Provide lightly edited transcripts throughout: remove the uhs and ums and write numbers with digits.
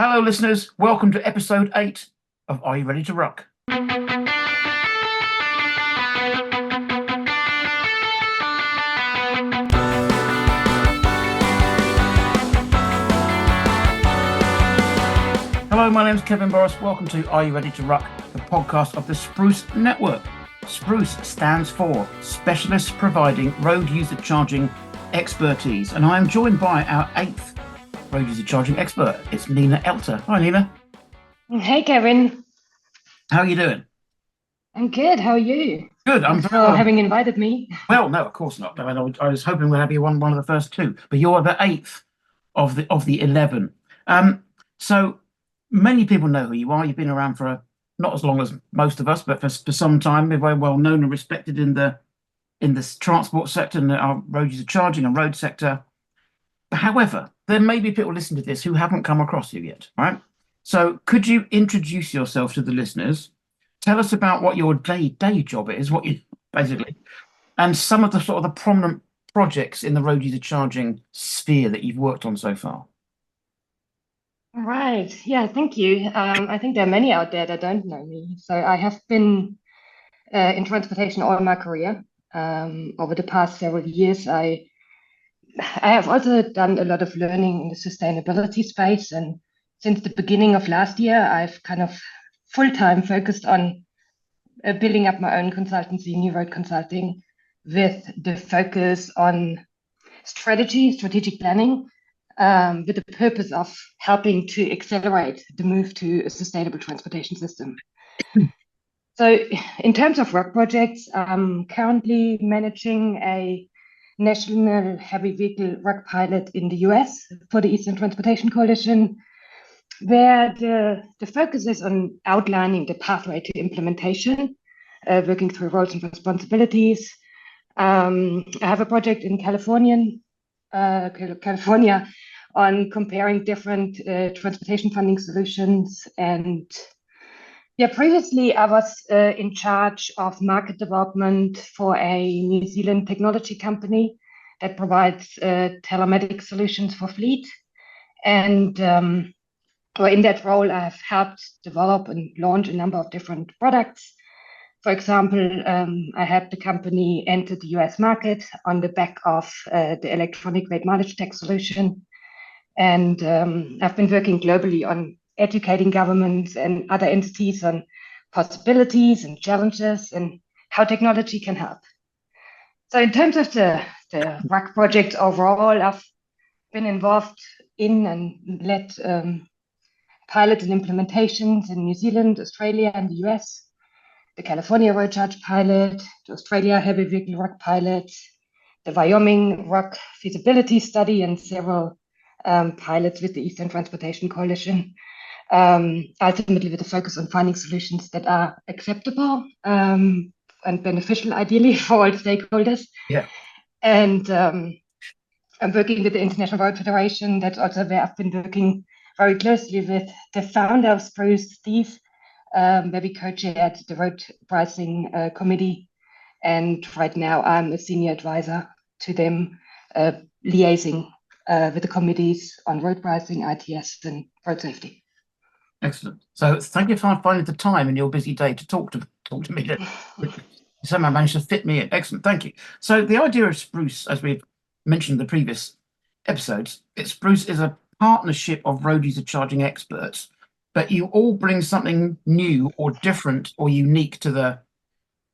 Hello, listeners. Welcome to episode 8 of Are You Ready to Ruc? Hello, my name is Kevin Borras. Welcome to Are You Ready to Ruc, the podcast of the SPRUCE network. SPRUCE stands for Specialists Providing Road User Charging Expertise, and I am joined by our 8th road user charging expert. It's Nina Elter. Hi, Nina. Hey, Kevin. How are you doing? I'm good. How are you? Good. Thanks for having invited me. Well, no, of course not. I was hoping we'd have you one of the first 2, but you're the 8th of the 11. So many people know who you are. You've been around for not as long as most of us, but for some time. You're very well known and respected in the transport sector and our road user charging and road sector. However, there may be people listening to this who haven't come across you yet, right? So could you introduce yourself to the listeners? Tell us about what your day job is, what you basically, and some of the sort of the prominent projects in the road user charging sphere that you've worked on so far. Right. Yeah, thank you. I think there are many out there that don't know me. So I have been in transportation all my career. Over the past several years, I have also done a lot of learning in the sustainability space. And since the beginning of last year, I've kind of full-time focused on building up my own consultancy, New Road Consulting, with the focus on strategic planning, with the purpose of helping to accelerate the move to a sustainable transportation system. So in terms of work projects, I'm currently managing a national heavy vehicle RUC pilot in the US for the Eastern Transportation Coalition, where the focus is on outlining the pathway to implementation, working through roles and responsibilities. I have a project in California on comparing different transportation funding solutions. And yeah, previously I was in charge of market development for a New Zealand technology company that provides telematics solutions for fleet. And in that role, I have helped develop and launch a number of different products. For example, I had the company enter the US market on the back of the electronic rate mileage tax solution. And I've been working globally on educating governments and other entities on possibilities and challenges and how technology can help. So in terms of the RUC project overall, I've been involved in and led pilot and implementations in New Zealand, Australia, and the US, the California road charge pilot, the Australia heavy vehicle RUC pilot, the Wyoming RUC feasibility study, and several pilots with the Eastern Transportation Coalition, ultimately with a focus on finding solutions that are acceptable and beneficial, ideally, for all stakeholders. Yeah. And I'm working with the International Road Federation. That's also where I've been working very closely with the founder of SPRUCE, Steve, where we co-chaired the road pricing committee. And right now I'm a senior advisor to them, liaising with the committees on road pricing, ITS, and road safety. Excellent. So thank you for finding the time in your busy day to talk to me. Somehow managed to fit me in. Excellent. Thank you. So the idea of SPRUCE, as we've mentioned in the previous episodes, SPRUCE is a partnership of road user charging experts, but you all bring something new or different or unique to the,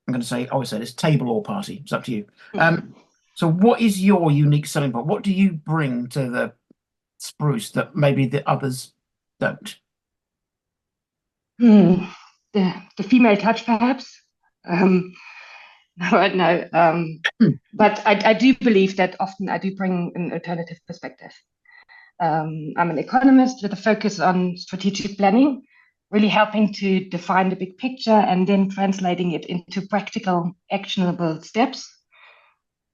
I'm going to say, I always say this, table or party. It's up to you. So what is your unique selling point? What do you bring to the SPRUCE that maybe the others don't? The female touch, perhaps. No. But I do believe that often I do bring an alternative perspective. I'm an economist with a focus on strategic planning, really helping to define the big picture and then translating it into practical, actionable steps.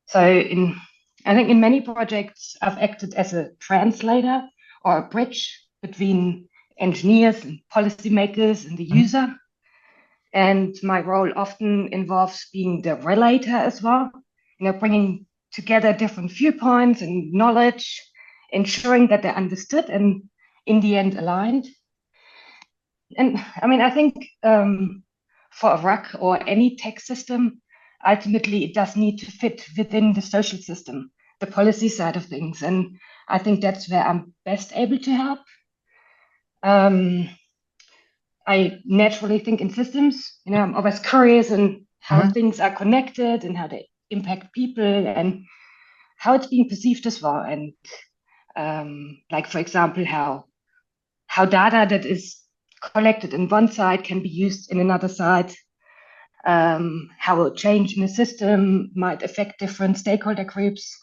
So I think in many projects, I've acted as a translator or a bridge between engineers and policymakers and the user. And my role often involves being the relator as well, bringing together different viewpoints and knowledge, ensuring that they're understood and in the end aligned. And I mean, I think for a RUC or any tech system, ultimately it does need to fit within the social system, the policy side of things. And I think that's where I'm best able to help. I naturally think in systems, I'm always curious in how things are connected and how they impact people and how it's being perceived as well. And like, for example, how data that is collected in one side can be used in another side, how a change in the system might affect different stakeholder groups.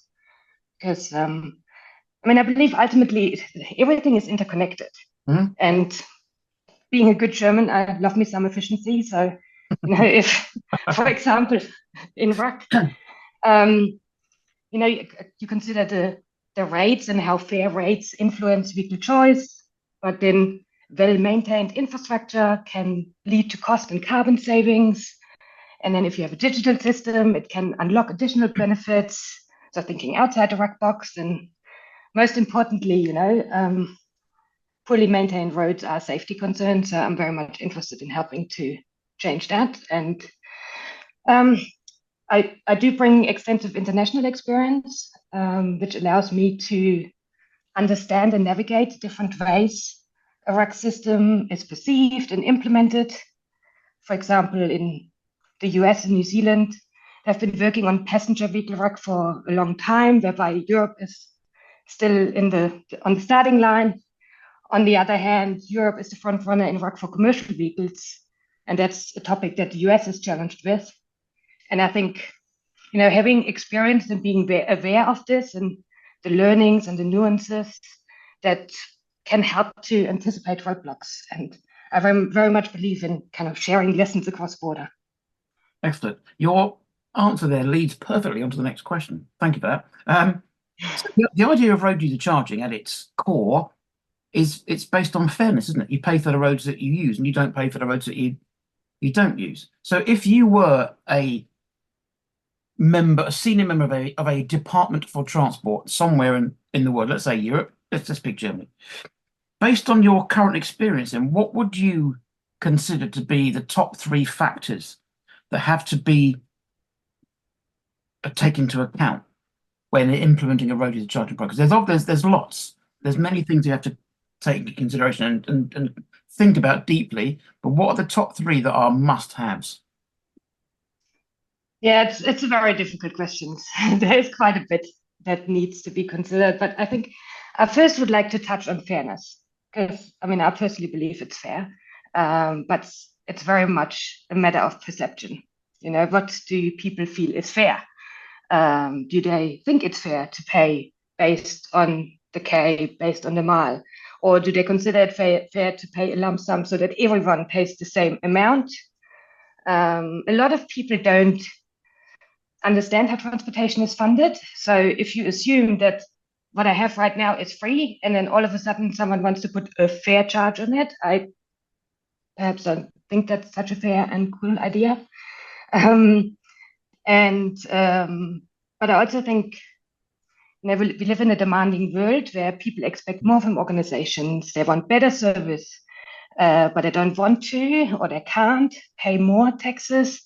Because, I mean, I believe ultimately everything is interconnected. And being a good German, I love me some efficiency. So, if, for example, in RUC, you consider the rates and how fair rates influence vehicle choice, but then well-maintained infrastructure can lead to cost and carbon savings. And then if you have a digital system, it can unlock additional benefits. So thinking outside the RUC box. And most importantly, fully maintained roads are safety concerns. So I'm very much interested in helping to change that. And I do bring extensive international experience, which allows me to understand and navigate different ways a RUC system is perceived and implemented. For example, in the US and New Zealand, they've been working on passenger vehicle RUC for a long time, whereby Europe is still on the starting line. On the other hand, Europe is the front runner in RUC for commercial vehicles, and that's a topic that the US is challenged with. And I think, having experience and being aware of this and the learnings and the nuances that can help to anticipate roadblocks. And I very much believe in kind of sharing lessons across border. Excellent. Your answer there leads perfectly onto the next question. Thank you for that. So the idea of road user charging at its core is it's based on fairness, isn't it? You pay for the roads that you use and you don't pay for the roads that you don't use. So if you were a senior member of a department for transport somewhere in the world, let's say Europe, let's pick Germany. Based on your current experience, then what would you consider to be the top 3 factors that have to be taken into account when implementing a road user charging program? Because there's lots. There's many things you have to take into consideration and think about deeply. But what are the top 3 that are must-haves? Yeah, it's a very difficult question. There is quite a bit that needs to be considered, but I think I first would like to touch on fairness, because I personally believe it's fair, but it's very much a matter of perception. What do people feel is fair? Do they think it's fair to pay based on the K, based on the mile? Or do they consider it fair to pay a lump sum so that everyone pays the same amount? A lot of people don't understand how transportation is funded. So if you assume that what I have right now is free, and then all of a sudden someone wants to put a fair charge on it, I perhaps don't think that's such a fair and cool idea. But I also think we live in a demanding world where people expect more from organizations. They want better service, but they don't want to, or they can't pay more taxes.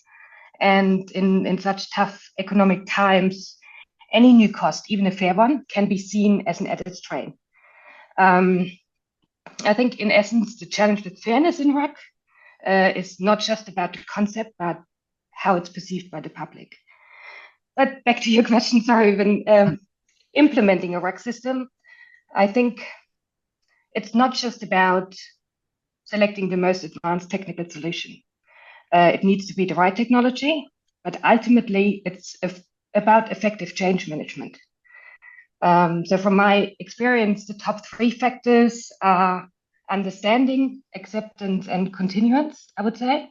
And in such tough economic times, any new cost, even a fair one, can be seen as an added strain. I think, in essence, the challenge with fairness in RUC is not just about the concept, but how it's perceived by the public. But back to your question, sorry, when implementing a RUC system, I think it's not just about selecting the most advanced technical solution. It needs to be the right technology, but ultimately it's about effective change management. So from my experience, the top 3 factors are understanding, acceptance, and continuance, I would say.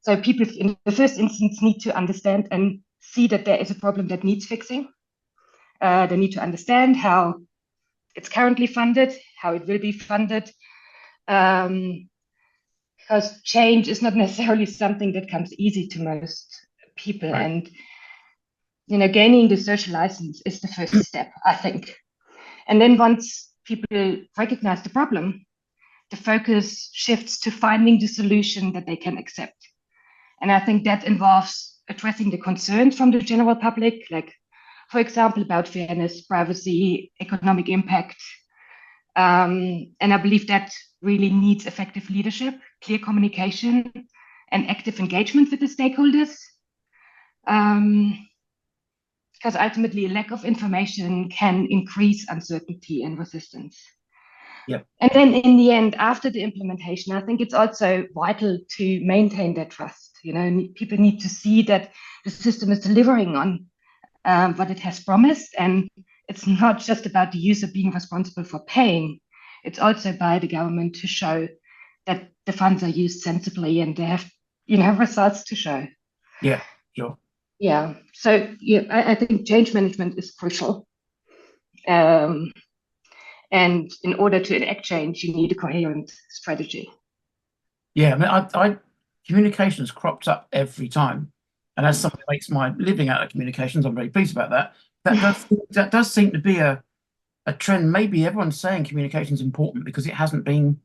So people in the first instance need to understand and see that there is a problem that needs fixing. They need to understand how it's currently funded, how it will be funded, because change is not necessarily something that comes easy to most people. Right. And gaining the social license is the first step, I think. And then once people recognize the problem, the focus shifts to finding the solution that they can accept. And I think that involves addressing the concerns from the general public, like, for example, about fairness, privacy, economic impact. And I believe that really needs effective leadership, clear communication, and active engagement with the stakeholders. Because ultimately, a lack of information can increase uncertainty and resistance. Yep. And then in the end, after the implementation, I think it's also vital to maintain that trust. People need to see that the system is delivering on what it has promised. And it's not just about the user being responsible for paying. It's also by the government to show that the funds are used sensibly and they have, results to show. Yeah, sure. Yeah. So I think change management is crucial. And in order to enact change, you need a coherent strategy. Yeah, I mean, communications crops up every time. And as someone who makes my living out of communications, I'm very pleased about that. That does seem to be a trend. Maybe everyone's saying communication is important because it hasn't been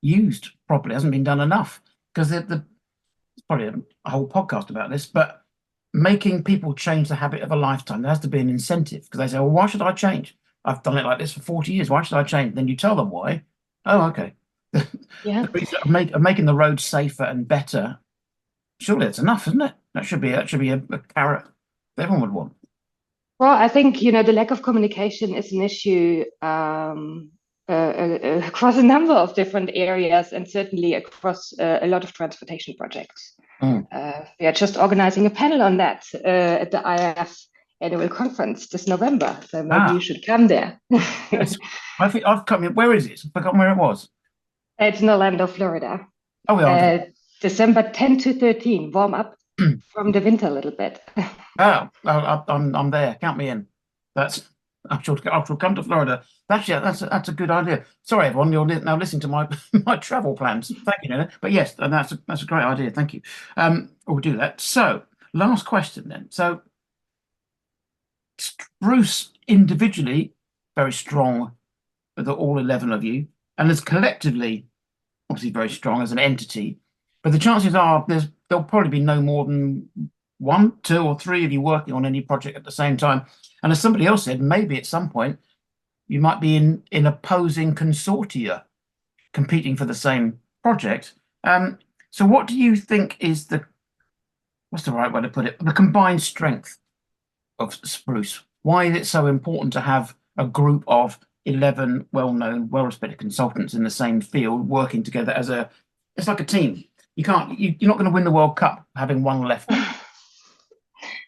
used properly, hasn't been done enough. Because it's probably a whole podcast about this, but making people change the habit of a lifetime, there has to be an incentive, because they say, well, why should I change? I've done it like this for 40 years. Why should I change? Then you tell them why. Oh, okay. Yeah. Of making the roads safer and better. Surely it's enough, isn't it? That should be a carrot that everyone would want. Well, I think the lack of communication is an issue across a number of different areas, and certainly across a lot of transportation projects. We are just organizing a panel on that at the IAF annual conference this November, so maybe you should come there. Yes. I've come in. Where is it? I've forgotten where it was. It's in Orlando, Florida. Oh, we are. December 10 to 13. Warm up from the winter a little bit. I'm there. Count me in. I shall come to Florida. That's a good idea. Sorry, everyone, you're now listening to my my travel plans. Thank you, Nina. But yes, and that's a great idea. Thank you. We'll do that. So, last question then. So, SPRUCE individually very strong, with all 11 of you, and as collectively, obviously very strong as an entity. But the chances are there'll probably be no more than 1, 2, or 3 of you working on any project at the same time. And as somebody else said, maybe at some point you might be in opposing consortia competing for the same project. So what do you think is what's the right way to put it? The combined strength of SPRUCE. Why is it so important to have a group of 11 well-known, well-respected consultants in the same field working together it's like a team. You're not going to win the World Cup having one left.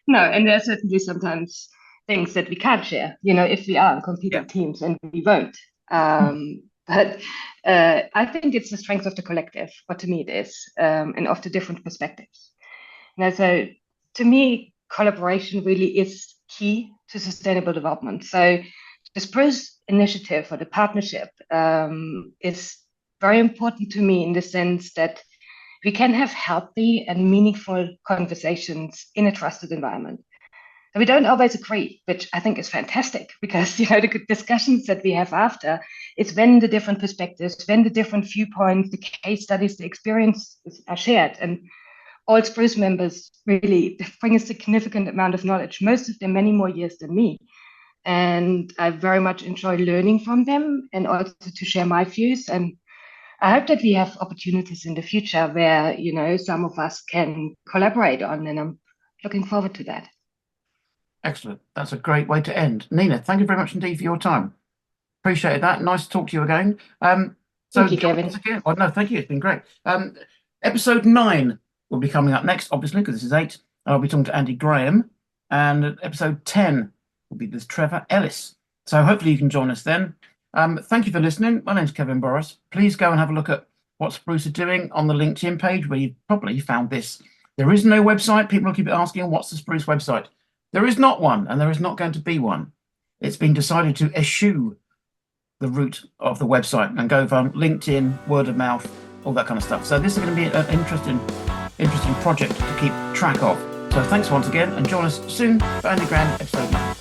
No, and there are certainly sometimes things that we can't share, if we are competing teams, and we won't. But I think it's the strength of the collective, what to me it is, and of the different perspectives. So to me, collaboration really is key to sustainable development. So the SPRUCE initiative or the partnership is very important to me in the sense that we can have healthy and meaningful conversations in a trusted environment. And we don't always agree, which I think is fantastic, because the discussions that we have after is when the different perspectives, when the different viewpoints, the case studies, the experiences are shared. And all SPRUCE members really bring a significant amount of knowledge, most of them many more years than me. And I very much enjoy learning from them and also to share my views. And I hope that we have opportunities in the future where, some of us can collaborate on, and I'm looking forward to that. Excellent. That's a great way to end. Nina, thank you very much indeed for your time. Appreciate that. Nice to talk to you again. Thank you, Kevin. Oh, no, thank you. It's been great. Episode 9 will be coming up next, obviously, because this is 8. I'll be talking to Andy Graham. And episode 10 will be with Trevor Ellis. So hopefully you can join us then. Thank you for listening. My name's Kevin Borras. Please go and have a look at what SPRUCE are doing on the LinkedIn page, where you've probably found this. There is no website. People keep asking, what's the SPRUCE website? There is not one, and there is not going to be one. It's been decided to eschew the route of the website and go from LinkedIn, word of mouth, all that kind of stuff. So this is going to be an interesting project to keep track of. So thanks once again, and join us soon for Andy Graham episode 9.